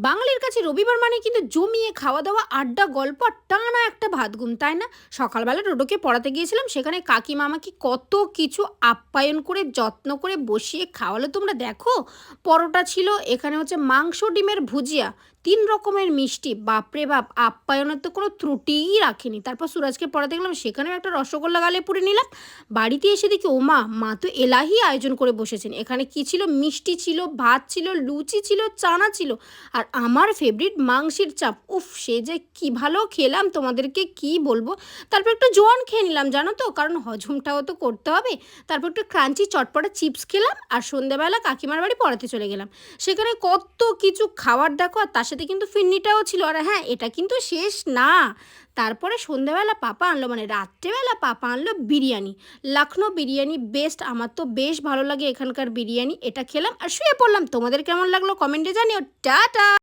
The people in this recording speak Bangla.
বাঙালির কাছে রবিবার মানে কিন্তু জমিয়ে খাওয়া দাওয়া, আড্ডা, গল্প আর টানা একটা ভাত ঘুম, তাই না? সকালবেলা টোটোকে পড়াতে গিয়েছিলাম, সেখানে কাকিমা আমাকে কত কিছু আপ্যায়ন করে যত্ন করে বসিয়ে খাওয়ালো তোমরা দেখো। পরোটা ছিল, এখানে হচ্ছে মাংস ডিমের ভুজিয়া, ৩ রকমের মিষ্টি, বাপরে বাপ! আপ্যায়নের তো কোনো ত্রুটিই রাখেনি। তারপর সুরাজকে পড়াতে গেলাম, সেখানেও একটা রসগোল্লা গালে পুরে নিলাম। বাড়িতে এসে দেখি ওমা! মা তো এলাহি আয়োজন করে বসেছেন। এখানে কি ছিল? মিষ্টি ছিল, ভাত ছিল, লুচি ছিল, চানা ছিল। আর আমার ফেভারিট মাংসের চাপ, উফ! সে যে কি ভালো খেলাম তোমাদেরকে কি বলবো। তারপর একটু জোয়ান খেয়ে নিলাম জানো তো, কারণ হজমটাও তো করতে হবে। তারপর একটু ক্রাঞ্চি চটপটা চিপস খেলাম আর সন্ধ্যাবেলা কাকিমার বাড়ি পড়াতে চলে গেলাম। সেখানে কত কিছু খাওয়ার দেখো, আর তার সাথে কিন্তু ফিরনিটাও ছিল। আর হ্যাঁ, এটা কিন্তু শেষ না। তারপরে সন্ধ্যাবেলা পাপা আনলো, মানে রাত্রেবেলা পাপা আনলো বিরিয়ানি। লখনৌ বিরিয়ানি বেস্ট, আমার তো বেশ ভালো লাগে এখানকার বিরিয়ানি। এটা খেলাম আর শুয়ে পড়লাম। তোমাদের কেমন লাগলো কমেন্টে জানিও। টাটা।